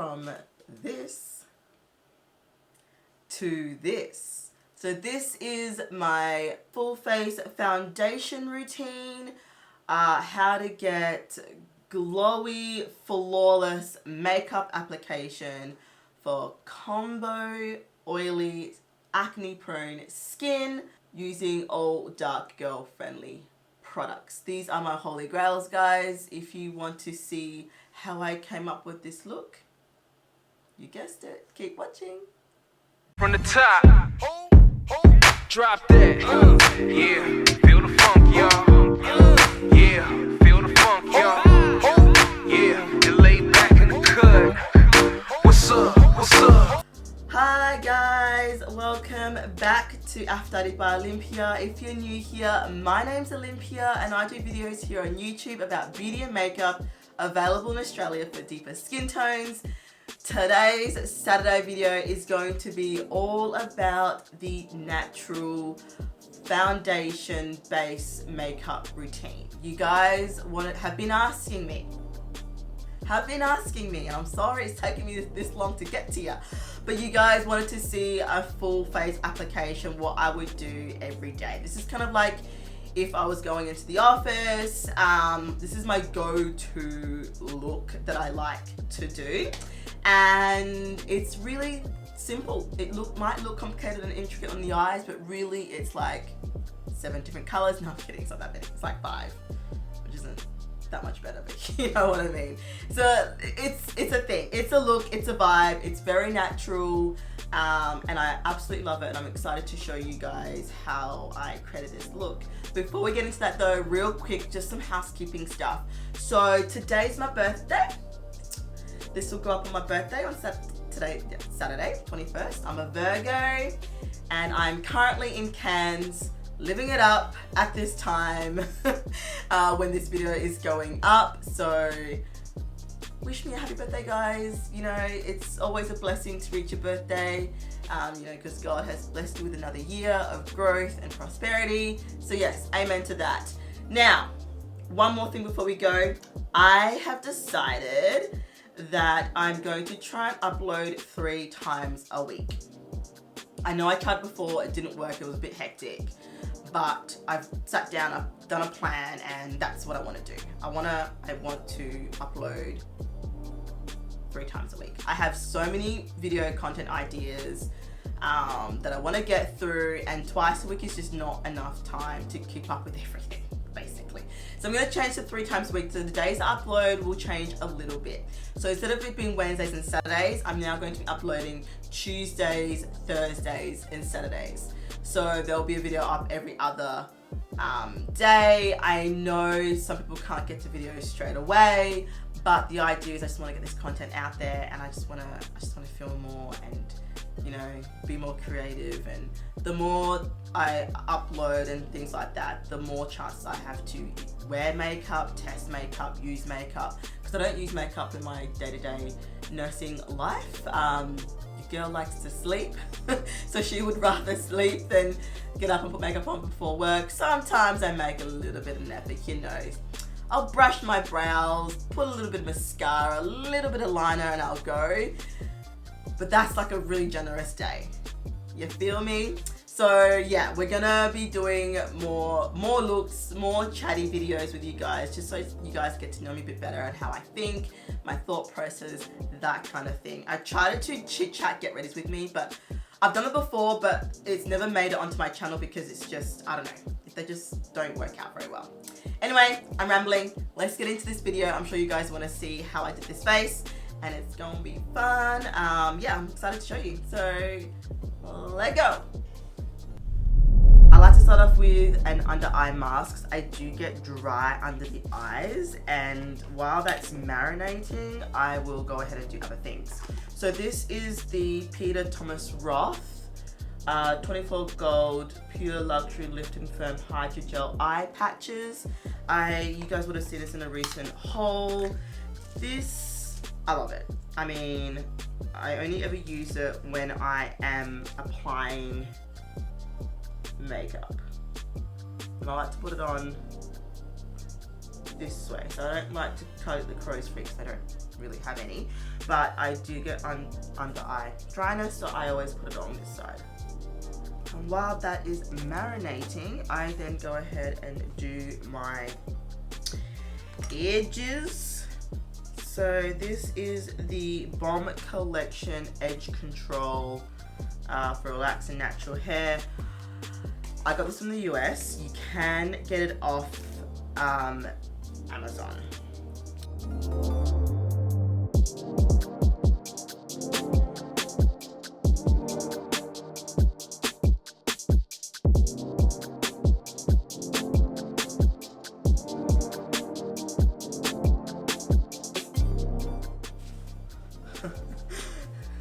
from this to this. So this is my full face foundation routine. How to get glowy, flawless makeup application for combo, oily, acne-prone skin using all dark girl friendly products. These are my holy grails, guys. If you want to see how I came up with this look, you guessed it, keep watching. From the top, drop that, yeah, feel the funk, y'all, yeah, feel the funk, y'all, yeah, you lay back in the cut, what's up, what's up? Hi guys, welcome back to Afrodite by Olympia. If you're new here, my name's Olympia and I do videos here on YouTube about beauty and makeup available in Australia for deeper skin tones. Today's Saturday video is going to be all about the natural foundation base makeup routine. You guys have been asking me, and I'm sorry it's taking me this long to get to you, but you guys wanted to see a full face application, what I would do every day. This is kind of like if I was going into the office. This is my go-to look that I like to do, and it's really simple. It might look complicated and intricate on the eyes, but really it's like 7 different colors. No, I'm kidding, it's not that many, it's like 5, which isn't that much better, but you know what I mean. So it's a thing, it's a look, it's a vibe, it's very natural, and I absolutely love it, and I'm excited to show you guys how I created this look. Before we get into that though, real quick, just some housekeeping stuff. So today's my birthday. This will go up on my birthday on Saturday 21st. I'm a Virgo and I'm currently in Cairns, living it up at this time when this video is going up. So wish me a happy birthday, guys. You know, it's always a blessing to reach your birthday, you know, because God has blessed you with another year of growth and prosperity. So yes, amen to that. Now, one more thing before we go. I have decided that I'm going to try and upload 3 times a week. I know I tried before, it didn't work, it was a bit hectic, but I've sat down, I've done a plan, and that's what I want to do. I want to upload 3 times a week. I have so many video content ideas that I want to get through, and twice a week is just not enough time to keep up with everything, basically. So I'm going to change to 3 times a week. So the days I upload will change a little bit. So instead of it being Wednesdays and Saturdays, I'm now going to be uploading Tuesdays, Thursdays, and Saturdays. So there'll be a video up every other day. I know some people can't get to videos straight away, but the idea is I just want to get this content out there, and I just want to film more and, you know, be more creative. And the more I upload and things like that, the more chances I have to wear makeup, test makeup, use makeup, because I don't use makeup in my day-to-day nursing life. Your girl likes to sleep, so she would rather sleep than get up and put makeup on before work. Sometimes I make a little bit of an effort, you know. I'll brush my brows, put a little bit of mascara, a little bit of liner, and I'll go. But that's like a really generous day. You feel me? So yeah, we're gonna be doing more looks, more chatty videos with you guys, just so you guys get to know me a bit better and how I think, my thought process, that kind of thing. I try to chit chat, get ready with me, but I've done it before, but it's never made it onto my channel because it's just, I don't know, they just don't work out very well. Anyway, I'm rambling. Let's get into this video. I'm sure you guys want to see how I did this face, and it's gonna be fun. Yeah, I'm excited to show you. So let's go. I like to start off with an under eye mask. I do get dry under the eyes, and while that's marinating, I will go ahead and do other things. So this is the Peter Thomas Roth 24 Gold Pure Luxury Lift and Firm Hydrogel Eye Patches. You guys would have seen this in a recent haul. This, I love it. I mean, I only ever use it when I am applying makeup, and I like to put it on this way, so I don't like to cut it the crow's feet because I don't really have any, but I do get under eye dryness, so I always put it on this side. And while that is marinating, I then go ahead and do my edges. So this is the Bomb Collection Edge Control for relaxed and natural hair. I got this from the US. You can get it off Amazon.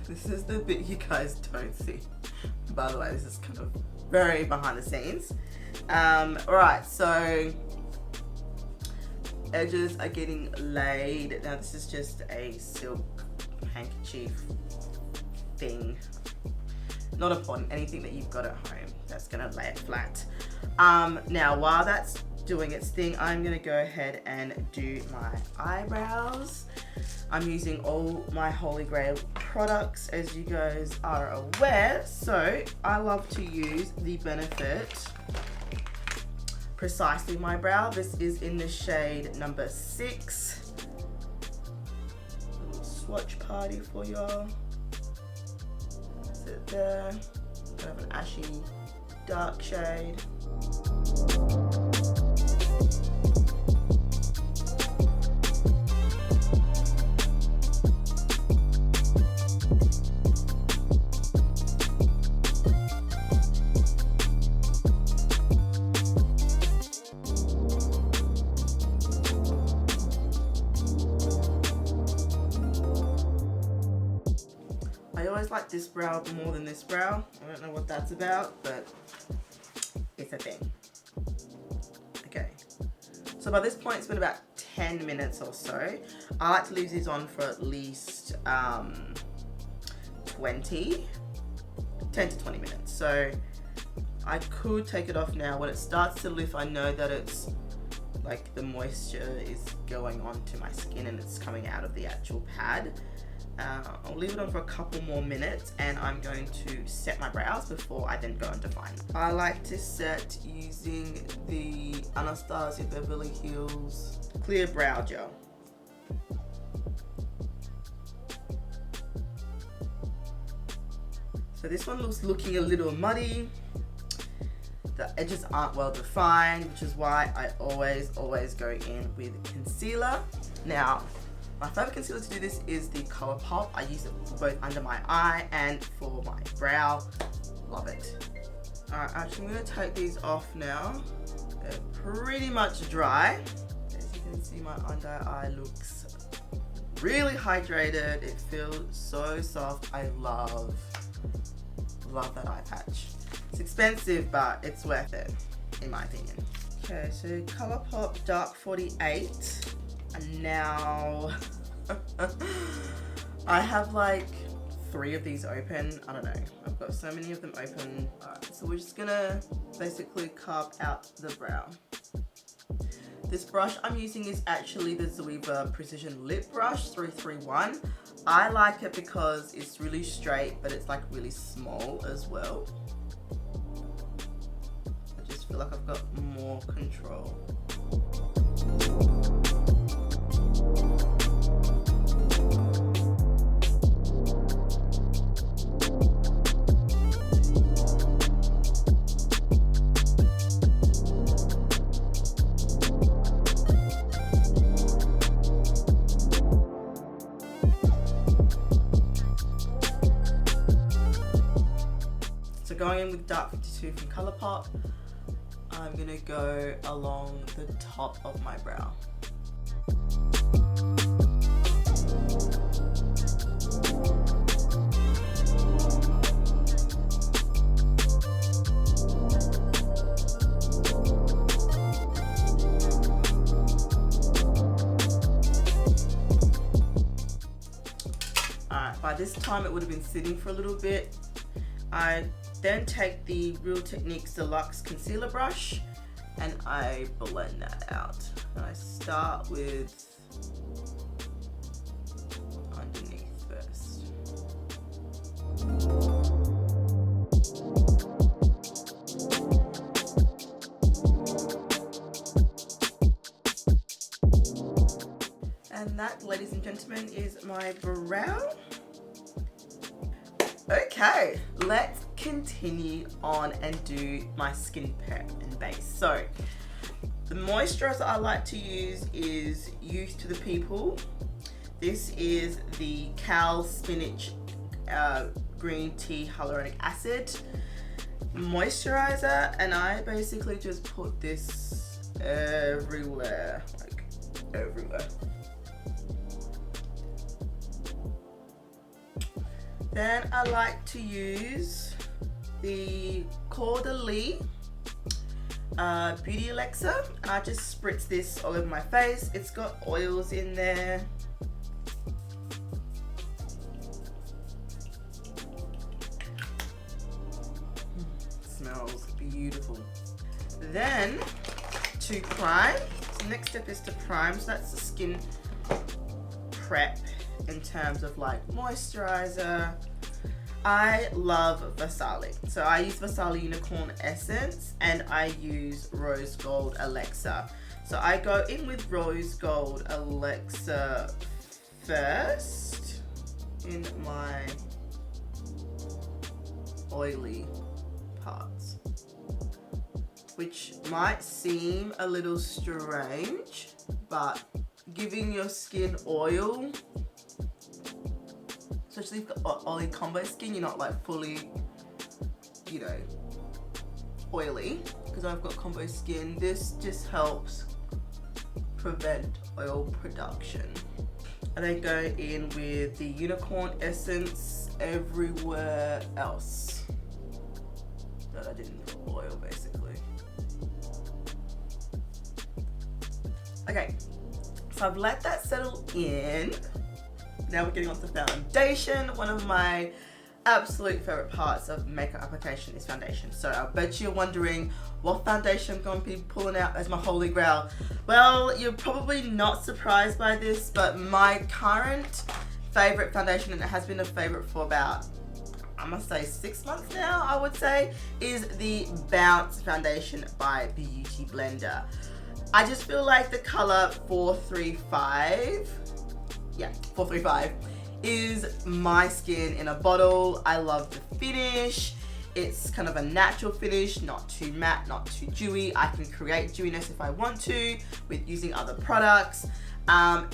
This is the bit you guys don't see. By the way, this is kind of very behind the scenes. Alright, so edges are getting laid. Now this is just a silk handkerchief thing. Not important, anything that you've got at home that's gonna lay it flat. Now while that's doing its thing, I'm gonna go ahead and do my eyebrows. I'm using all my Holy Grail products, as you guys are aware, so I love to use the Benefit Precisely My Brow. This is in the shade number 6. A little swatch party for y'all. Sit there. Kind of an ashy dark shade. Like this brow more than this brow. I don't know what that's about, but it's a thing. Okay, so by this point it's been about 10 minutes or so. I like to leave these on for at least 10 to 20 minutes. So I could take it off now. When it starts to lift, I know that it's like the moisture is going onto my skin and it's coming out of the actual pad. I'll leave it on for a couple more minutes and I'm going to set my brows before I then go and define them. I like to set using the Anastasia Beverly Hills Clear Brow Gel. So this one looks looking a little muddy. The edges aren't well defined, which is why I always go in with concealer. Now, my favorite concealer to do this is the ColourPop. I use it both under my eye and for my brow. Love it. Alright, actually I'm going to take these off now. They're pretty much dry. As you can see, my under eye looks really hydrated. It feels so soft. I love that eye patch. It's expensive, but it's worth it, in my opinion. Okay, so ColourPop Dark 48. And now I have like 3 of these open. I don't know. I've got so many of them open. Alright, so we're just gonna basically carve out the brow. This brush I'm using is actually the Zoeva Precision Lip Brush 331. I like it because it's really straight, but it's like really small as well. I just feel like I've got more control. Going in with Dark 52 from ColourPop, I'm gonna go along the top of my brow. Alright, by this time it would have been sitting for a little bit. I then take the Real Techniques Deluxe Concealer Brush and I blend that out. And I start with that, ladies and gentlemen, is my brow. Okay, let's continue on and do my skin prep and base. So, the moisturizer I like to use is Youth to the People. This is the Cal Spinach Green Tea Hyaluronic Acid moisturizer, and I basically just put this everywhere, like everywhere. Then I like to use the Caudalie Beauty Elixir, and I just spritz this all over my face. It's got oils in there. Smells beautiful. Then to prime. So the next step is to prime. So that's the skin prep in terms of like moisturizer. I love Farsali. So I use Farsali Unicorn Essence and I use Rose Gold Elixir. So I go in with Rose Gold Elixir first in my oily parts, which might seem a little strange, but giving your skin oil, especially if you've got oily combo skin, you're not like fully, you know, oily. Because I've got combo skin, this just helps prevent oil production. And then go in with the Unicorn Essence everywhere else that I didn't put oil, basically. Okay, so I've let that settle in. Now we're getting on to foundation. One of my absolute favorite parts of makeup application is foundation. So I bet you're wondering what foundation I'm going to be pulling out as my holy grail. Well, you're probably not surprised by this, but my current favorite foundation, and it has been a favorite for about, I'm gonna say 6 months now, I would say, is the Bounce Foundation by Beauty Blender. I just feel like the color 435, yeah, 435 is my skin in a bottle. I love the finish. It's kind of a natural finish, not too matte, not too dewy. I can create dewiness if I want to with using other products.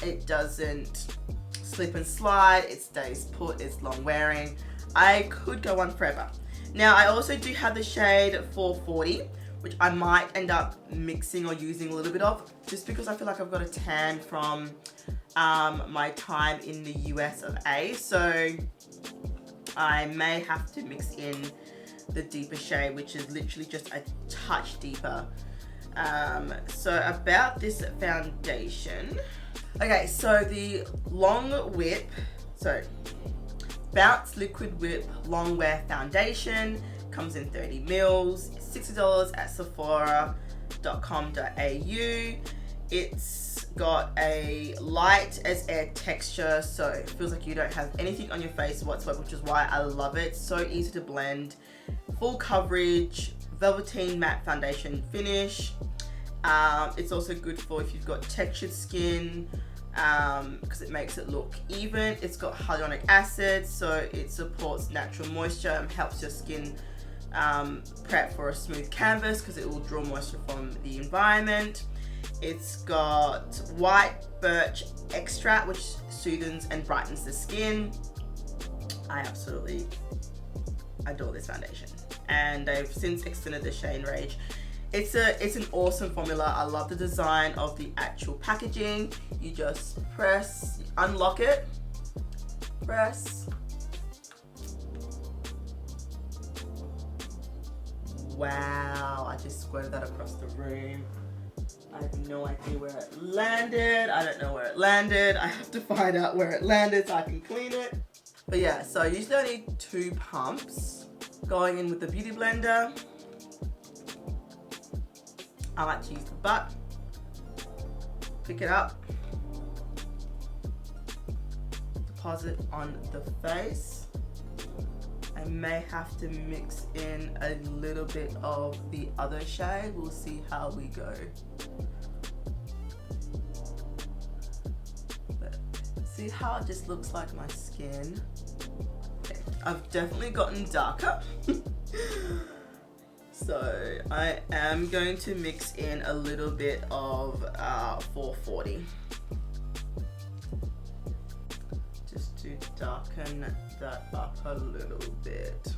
It doesn't slip and slide, it stays put, it's long wearing. I could go on forever. Now I also do have the shade 440, which I might end up mixing or using a little bit of, just because I feel like I've got a tan from my time in the US of A, so I may have to mix in the deeper shade, which is literally just a touch deeper. So about this foundation, okay, so the long whip, so Bounce Liquid Whip Long Wear Foundation comes in 30 mils, $60 at sephora.com.au. It's got a light as air texture, so it feels like you don't have anything on your face whatsoever, which is why I love it. So easy to blend, full coverage, velveteen matte foundation finish. It's also good for if you've got textured skin, because it makes it look even. It's got hyaluronic acid, so it supports natural moisture and helps your skin prep for a smooth canvas, because it will draw moisture from the environment. It's got white birch extract, which soothes and brightens the skin. I absolutely adore this foundation, and they've since extended the shade range. It's an awesome formula. I love the design of the actual packaging. You just press, unlock it, press. Wow, I just squirted that across the room. I have no idea where it landed. I don't know where it landed. I have to find out where it landed so I can clean it. But yeah, so usually I need 2 pumps. Going in with the Beauty Blender. I like to use the butt. Pick it up. Deposit on the face. I may have to mix in a little bit of the other shade. We'll see how we go. But See how it just looks like my skin? Okay. I've definitely gotten darker. So I am going to mix in a little bit of 440. Just to darken that up a little bit.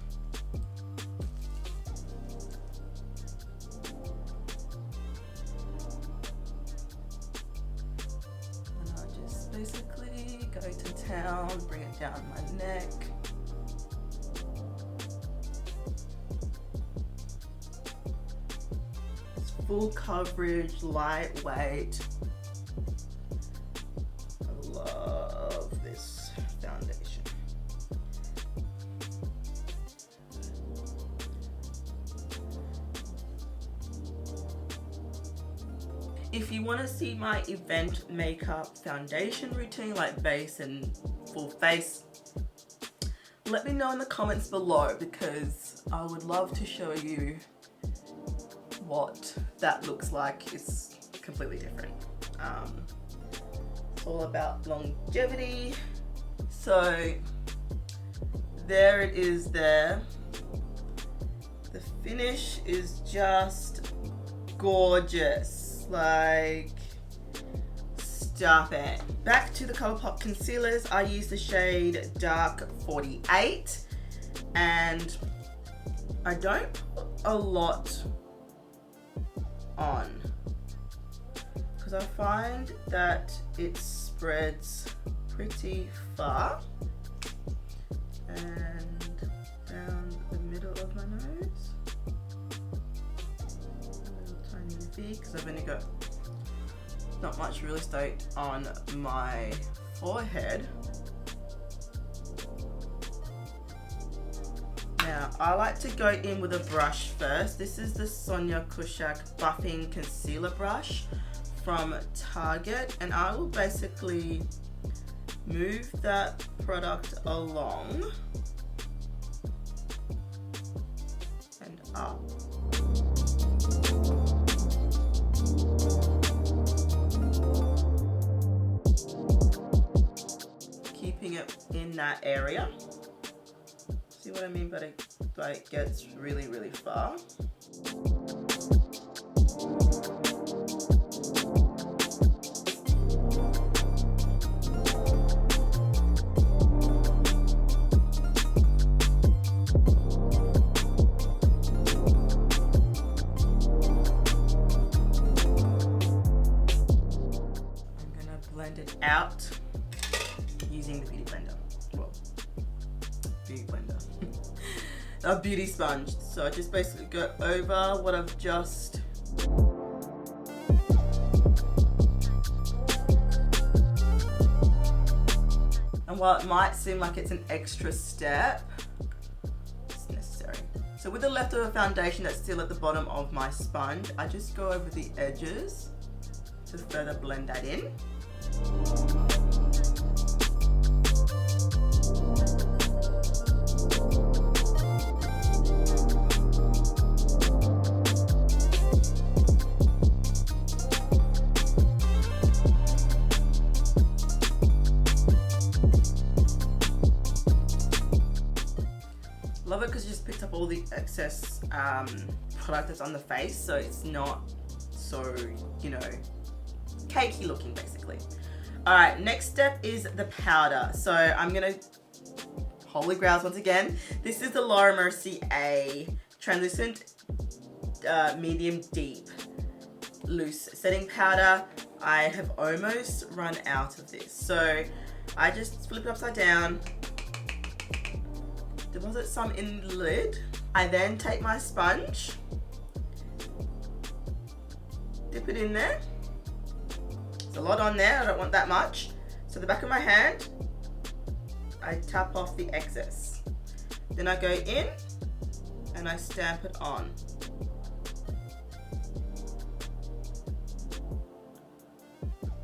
And I'll just basically go to town, bring it down my neck. It's full coverage, lightweight. I love this foundation. If you want to see my event makeup foundation routine, like base and full face, let me know in the comments below, because I would love to show you what that looks like. It's completely different. It's all about longevity. So there it is there. The finish is just gorgeous. Like, stop it. Back to the ColourPop concealers. I use the shade Dark 48, and I don't put a lot on because I find that it spreads pretty far and down the middle of my nose. Because I've only got not much real estate on my forehead. Now I like to go in with a brush first. This is the Sonia Kouchak Buffing Concealer Brush from Target, and I will basically move that product along and up. Keeping it in that area. See what I mean? But it like gets really, really far. I'm gonna blend it out using the beauty blender. Well, beauty blender. A beauty sponge. So I just basically go over what I've just and while it might seem like it's an extra step, it's necessary. So with the leftover foundation that's still at the bottom of my sponge, I just go over the edges to further blend that in. Love it because you just picked up all the excess product that's on the face, so it's not so, you know, cakey looking basically. Alright, next step is the powder. So I'm gonna, holy grails once again, this is the Laura Mercier translucent medium deep loose setting powder. I have almost run out of this, so I just flip it upside down, deposit some in the lid. I then take my sponge, dip it in there. There's a lot on there, I don't want that much. So the back of my hand, I tap off the excess. Then I go in and I stamp it on.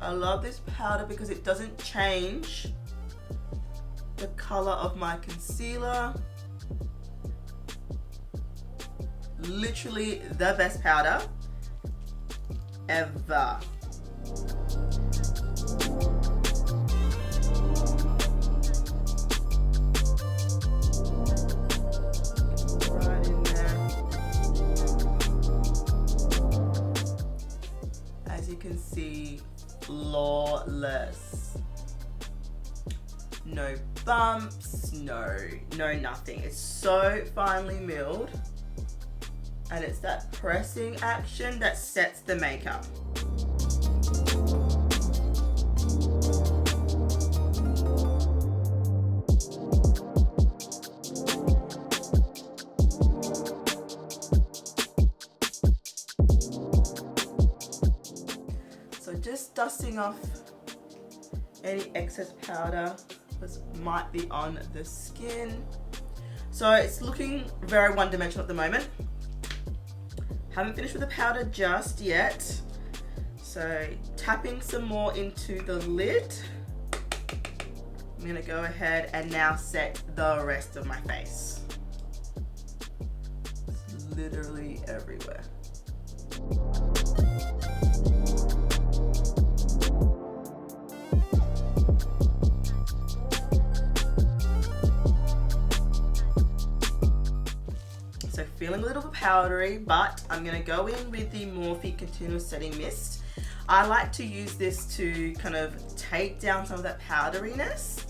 I love this powder because it doesn't change the color of my concealer. Literally the best powder ever. can see, flawless. No bumps, no nothing. It's so finely milled, and it's that pressing action that sets the makeup. So just dusting off any excess powder that might be on the skin. So it's looking very one-dimensional at the moment. Haven't finished with the powder just yet. So tapping some more into the lid. I'm gonna go ahead and now set the rest of my face. It's literally everywhere. So feeling a little bit powdery, but I'm gonna go in with the Morphe Continuous Setting Mist. I like to use this to kind of take down some of that powderiness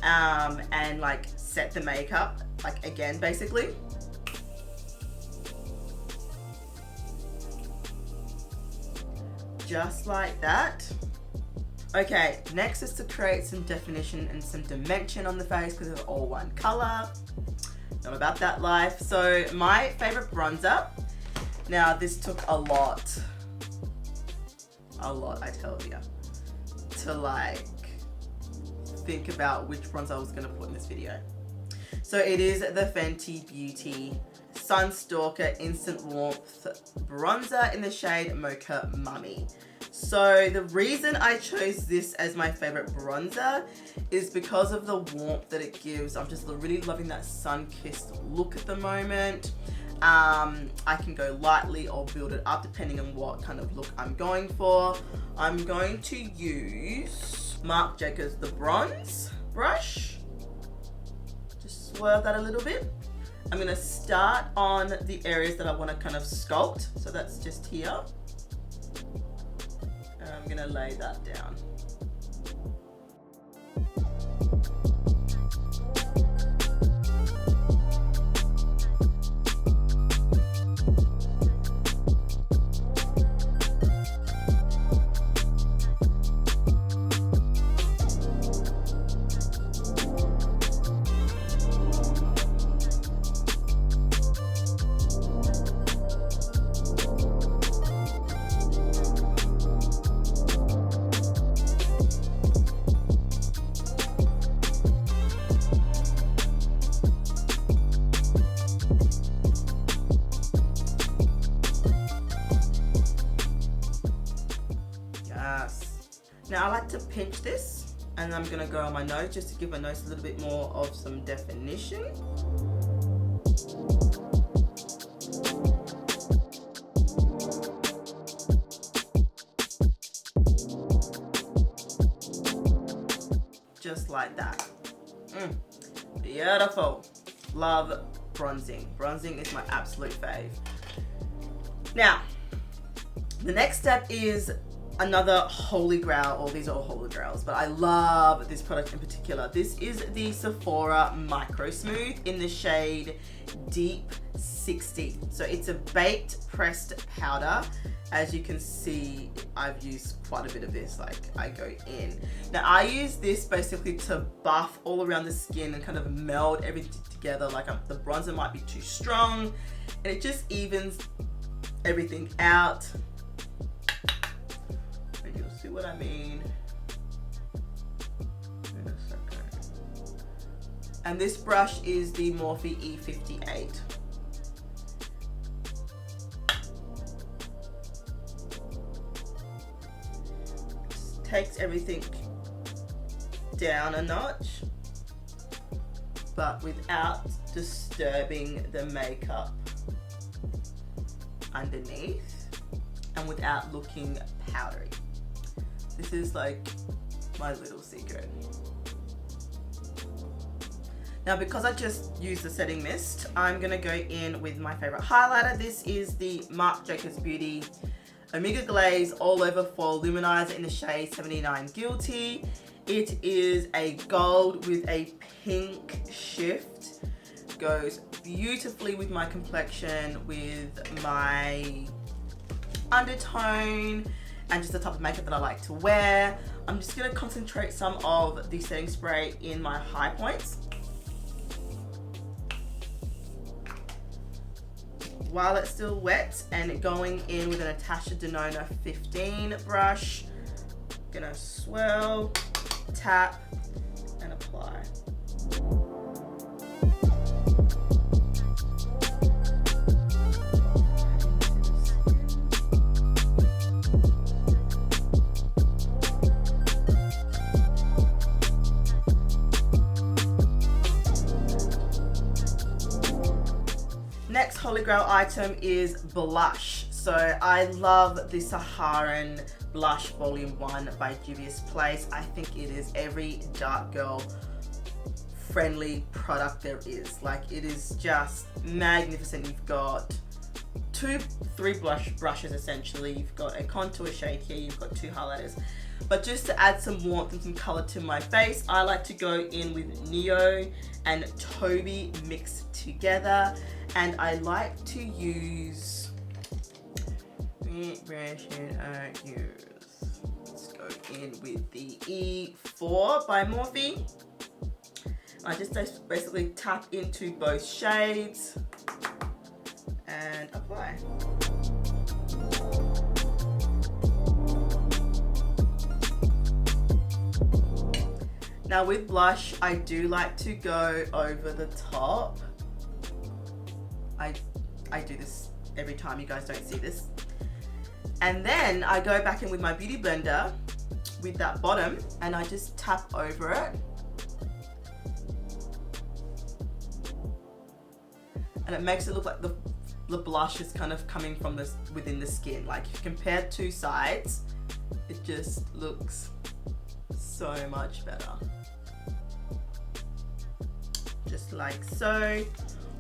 and like set the makeup, like again, basically. Just like that. Okay, next is to create some definition and some dimension on the face because it's all one color. Not about that life. So my favorite bronzer. Now this took a lot, I tell you, to like think about which bronzer I was gonna put in this video. So it is the Fenty Beauty Sun Stalk'r Instant Warmth Bronzer in the shade Mocha Mami. So the reason I chose this as my favorite bronzer is because of the warmth that it gives. I'm just really loving that sun-kissed look at the moment. I can go lightly or build it up depending on what kind of look I'm going for. I'm going to use Marc Jacobs the bronze brush. Just swirl that a little bit. I'm gonna start on the areas that I wanna kind of sculpt. So that's just here. And I'm gonna lay that down. Now I like to pinch this, and I'm gonna go on my nose just to give my nose a little bit more of some definition. Just like that. Beautiful. Love bronzing. Bronzing is my absolute fave. Now, the next step is another holy grail. All these are all holy grails, but I love this product in particular. This is the Sephora Microsmooth in the shade Deep 60. So it's a baked pressed powder. As you can see, I've used quite a bit of this, like I go in. Now I use this basically to buff all around the skin and kind of meld everything together. Like the bronzer might be too strong, and it just evens everything out. See what I mean in a second. And this brush is the Morphe E58. Just takes everything down a notch, but without disturbing the makeup underneath and without looking powdery. This is like my little secret. Now, because I just used the setting mist, I'm gonna go in with my favorite highlighter. This is the Marc Jacobs Beauty Omega Glaze All Over Fall Luminizer in the shade 79 Gilty. It is a gold with a pink shift. Goes beautifully with my complexion, with my undertone, and just the type of makeup that I like to wear. I'm just going to concentrate some of the setting spray in my high points while it's still wet, and going in with an Anastasia Denona 15 brush. Gonna swirl, tap, and apply. Next Holy Grail item is blush. So I love the Saharan Blush Volume 1 by Juvius Place. I think it is every dark girl friendly product there is. Like, it is just magnificent. You've got three blush brushes essentially. You've got a contour shade here, you've got 2 highlighters. But just to add some warmth and some color to my face, I like to go in with Neo and Toby mixed together. And I like to use, let's go in with the E4 by Morphe. I just basically tap into both shades and apply. Now with blush, I do like to go over the top. I do this every time, you guys don't see this. And then I go back in with my beauty blender with that bottom, and I just tap over it. And it makes it look like the blush is kind of coming from this within the skin. Like, if you compare 2 sides, it just looks so much better. Just like so.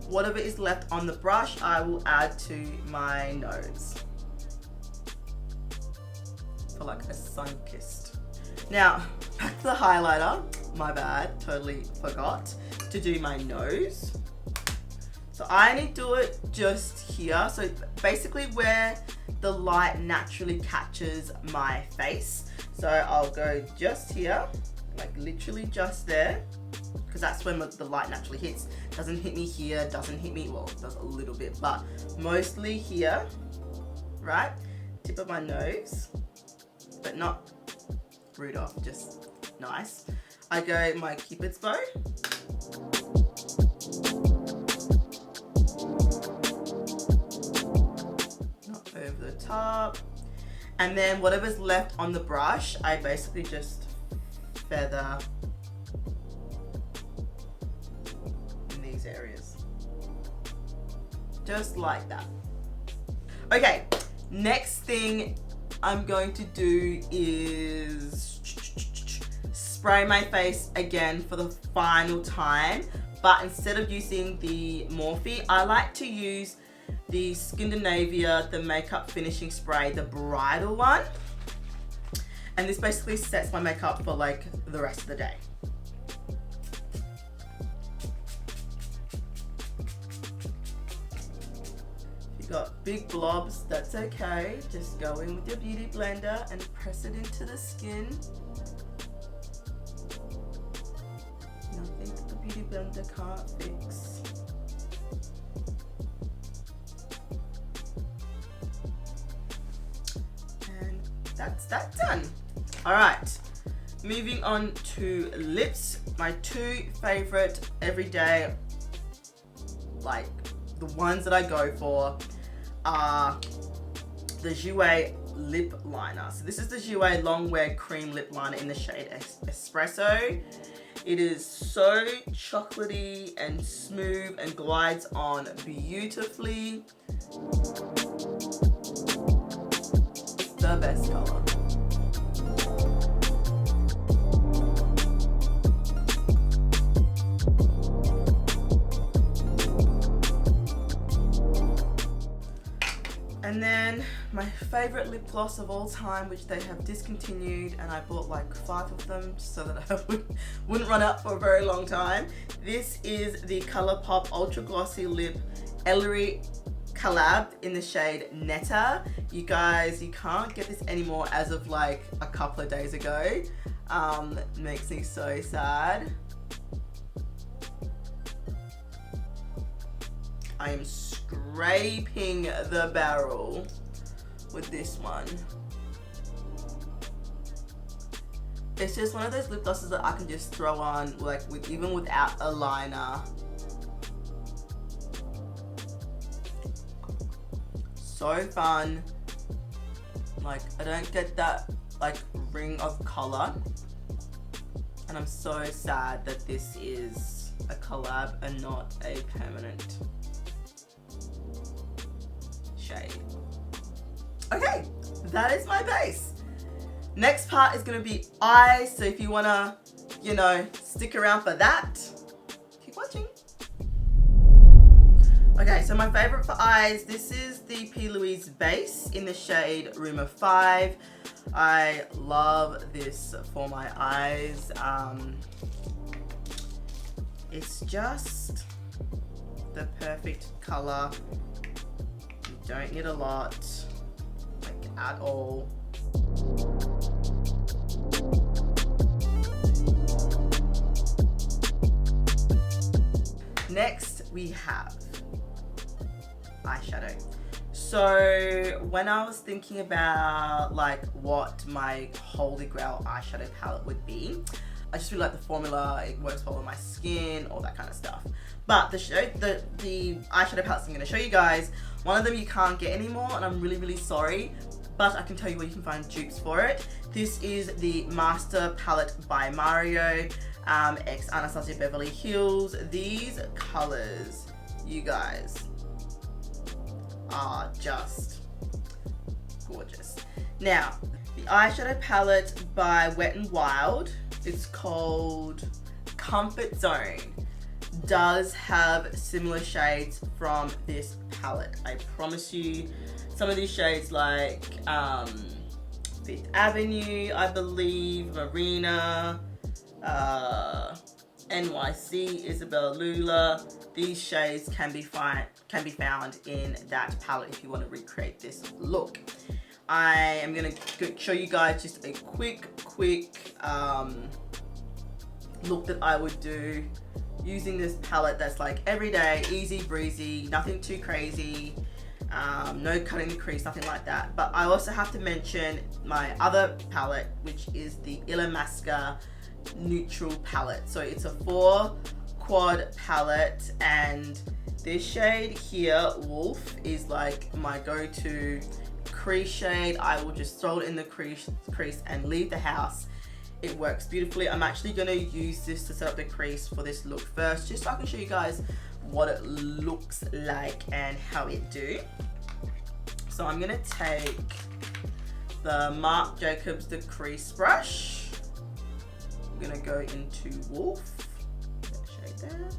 Whatever is left on the brush, I will add to my nose for like a sun-kissed. Now, back to the highlighter. My bad, totally forgot to do my nose. So I only do it just here. So basically where the light naturally catches my face. So I'll go just here, like literally just there, because that's when the light naturally hits. Doesn't hit me here, doesn't hit me, well, it does a little bit, but mostly here, right? Tip of my nose, but not Rudolph, just nice. I go my Cupid's bow. Not over the top. And then whatever's left on the brush, I basically just feather in these areas. Just like that. Okay, next thing I'm going to do is spray my face again for the final time, but instead of using the Morphe, I like to use the Scandinavia, the makeup finishing spray, the bridal one. And this basically sets my makeup for like the rest of the day. If you got big blobs, that's okay. Just go in with your beauty blender and press it into the skin. Nothing that the beauty blender can't fix. And that's that done. All right, moving on to lips. My 2 favorite everyday, like the ones that I go for, are the Jouer lip liner. So this is the Jouer Long Wear Cream Lip Liner in the shade Espresso. It is so chocolatey and smooth and glides on beautifully. The best color. And then then my favorite lip gloss of all time, which they have discontinued, and I bought like 5 of them so that I wouldn't run out for a very long time. This is the ColourPop Ultra Glossy Lip Elixir collab in the shade Netta. You guys, you can't get this anymore as of like a couple of days ago. Makes me so sad. I am scraping the barrel with this one. It's just one of those lip glosses that I can just throw on like even without a liner. So fun. Like, I don't get that like ring of color, and I'm so sad that this is a collab and not a permanent shade. Okay, that is my base. Next part is gonna be eyes, so if you wanna, you know, stick around for that, keep watching. Okay, so my favorite for eyes, this is the P.Louise base in the shade Rumour 5. I love this for my eyes. It's just the perfect color. You don't need a lot, like at all. Next we have eyeshadow. So when I was thinking about like what my holy grail eyeshadow palette would be, I just really like the formula, it works well on my skin, all that kind of stuff. But the eyeshadow palettes I'm going to show you guys, one of them you can't get anymore, and I'm really sorry, but I can tell you where you can find dupes for it. This is the Master Palette by Mario, x Anastasia Beverly Hills. These colors, you guys, are just gorgeous. Now, the eyeshadow palette by Wet n Wild, it's called Comfort Zone, does have similar shades from this palette. I promise you, some of these shades like Fifth Avenue, I believe, Marina, NYC, Isabella Lula, these shades can be found in that palette if you want to recreate this look. I am going to show you guys just a quick look that I would do using this palette that's like everyday, easy breezy, nothing too crazy, no cutting the crease, nothing like that. But I also have to mention my other palette, which is the Illamasqua Neutral palette. So it's a 4 quad palette, and this shade here, Wolf, is like my go-to crease shade. I will just throw it in the crease and leave the house. It works beautifully. I'm actually going to use this to set up the crease for this look first, just so I can show you guys what it looks like and how it do. So I'm going to take the Marc Jacobs The Crease Brush. I'm going to go into Wolf. That shade there.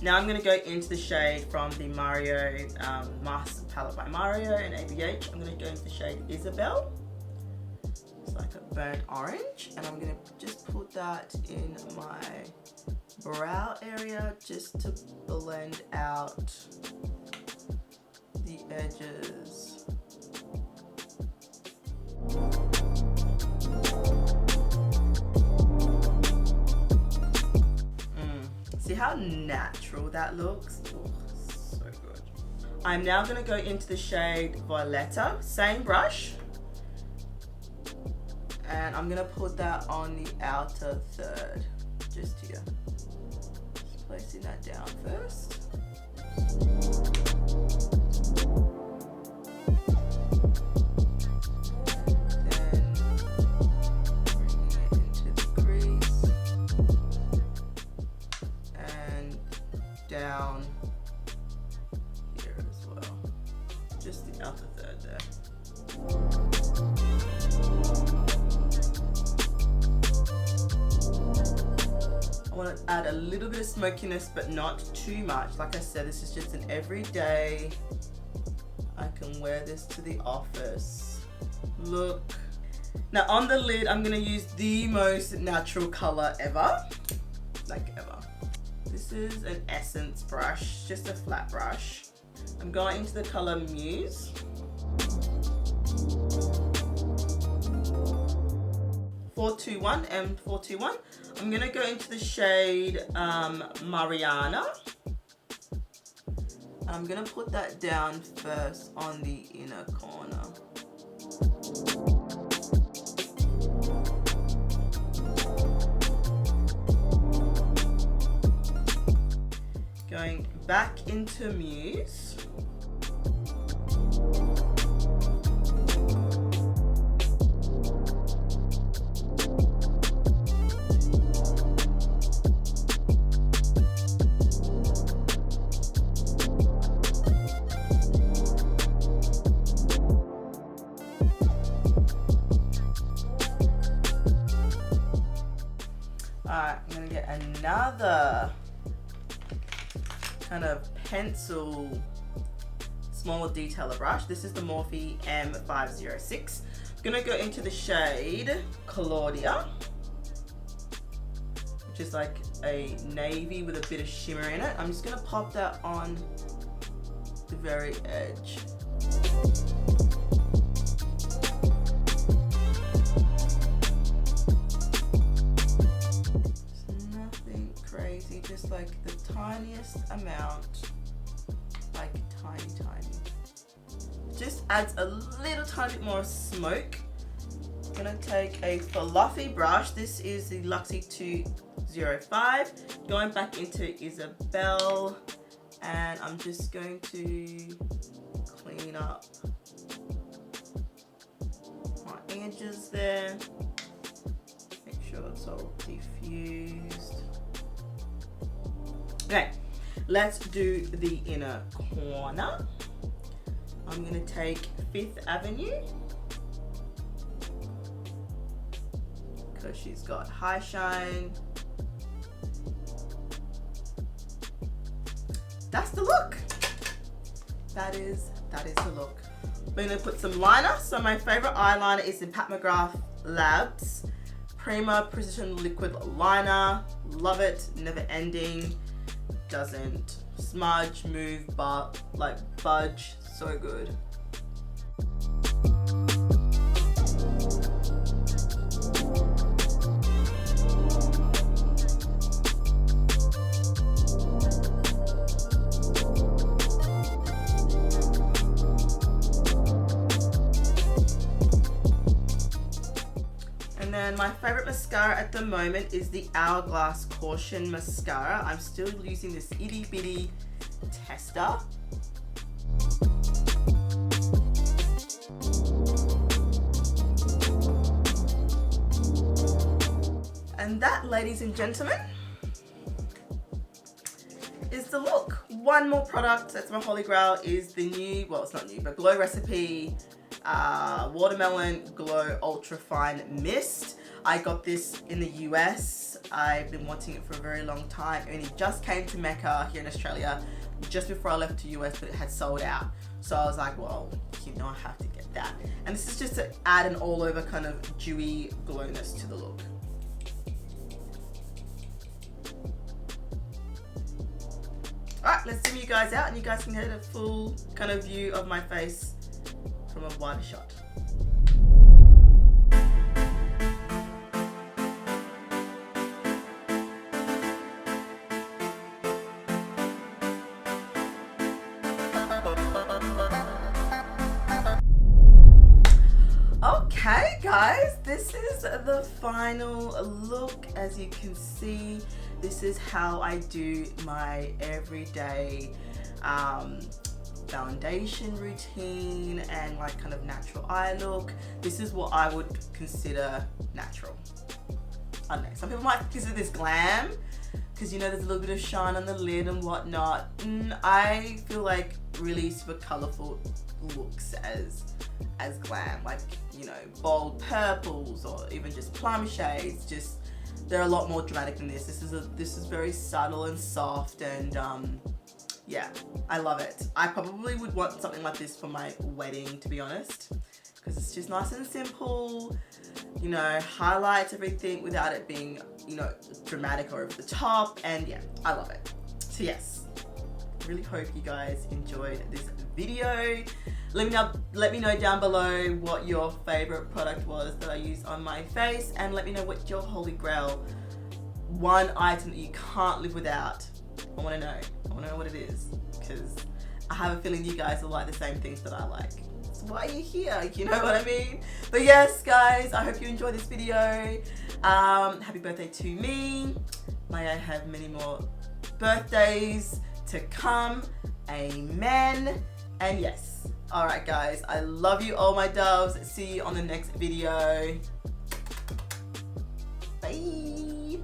Now I'm going to go into the shade from the Mario Master Palette by Mario and ABH. I'm going to go into the shade Isabel. It's like a burnt orange. And I'm going to just put that in my brow area just to blend out the edges. See how natural that looks? Oh, so good. I'm now going to go into the shade Violetta, same brush, and I'm going to put that on the outer third, just here. Just placing that down first. Down want to add a little bit of smokiness, but not too much. Like I said, this is just an everyday, I can wear this to the office look. Now on the lid, I'm gonna use the most natural color ever, like ever. This is an Essence brush, just a flat brush. I'm going into the color Muse. M421. I'm gonna go into the shade Mariana. I'm gonna put that down first on the inner corner. Going back into Muse. Alright, I'm gonna get another kind of pencil smaller detailer brush. This is the Morphe M506. I'm gonna go into the shade Claudia, which is like a navy with a bit of shimmer in it. I'm just gonna pop that on the very edge. Just like the tiniest amount, like tiny. Just adds a little tiny bit more smoke. I'm gonna take a fluffy brush. This is the Luxie 205. Going back into Isabelle, and I'm just going to clean up my edges there. Make sure it's all diffused. Okay, let's do the inner corner. I'm gonna take Fifth Avenue because she's got high shine. That's the look. That is the look. We're gonna put some liner. So my favorite eyeliner is the Pat McGrath Labs Prima Precision Liquid Liner. Love it, never ending. Doesn't smudge, move, but like budge. So good. And then my favorite mascara at the moment is the Hourglass Caution Mascara. I'm still using this itty bitty tester. And that, ladies and gentlemen, is the look. One more product, that's my holy grail, is the new, well, it's not new, but Glow Recipe Watermelon Glow Ultra Fine Mist. I got this in the US. I've been wanting it for a very long time, and it just came to Mecca here in Australia just before I left to US, but it had sold out. So I was like, well, you know, I have to get that. And this is just to add an all over kind of dewy glowness to the look. Alright, let's zoom you guys out and you guys can get a full kind of view of my face from a wider shot. Okay guys, this is the final look. As you can see, this is how I do my everyday foundation routine and like kind of natural eye look. This is what I would consider natural. I don't know, some people might consider this glam because, you know, there's a little bit of shine on the lid and whatnot. I feel like really super colorful looks as glam, like, you know, bold purples or even just plum shades. Just they're a lot more dramatic than this. This is very subtle and soft, and yeah, I love it. I probably would want something like this for my wedding, to be honest, because it's just nice and simple, you know, highlights everything without it being, you know, dramatic or over the top, and yeah, I love it. So yes, really hope you guys enjoyed this video. Let me know down below what your favorite product was that I used on my face, and let me know what your holy grail, one item that you can't live without. I want to know. I want to know what it is, because I have a feeling you guys will like the same things that I like. So why are you here? You know what I mean? But yes, guys, I hope you enjoyed this video. Happy birthday to me. May I have many more birthdays to come. Amen. And yes. Alright guys, I love you all my doves. See you on the next video. Bye.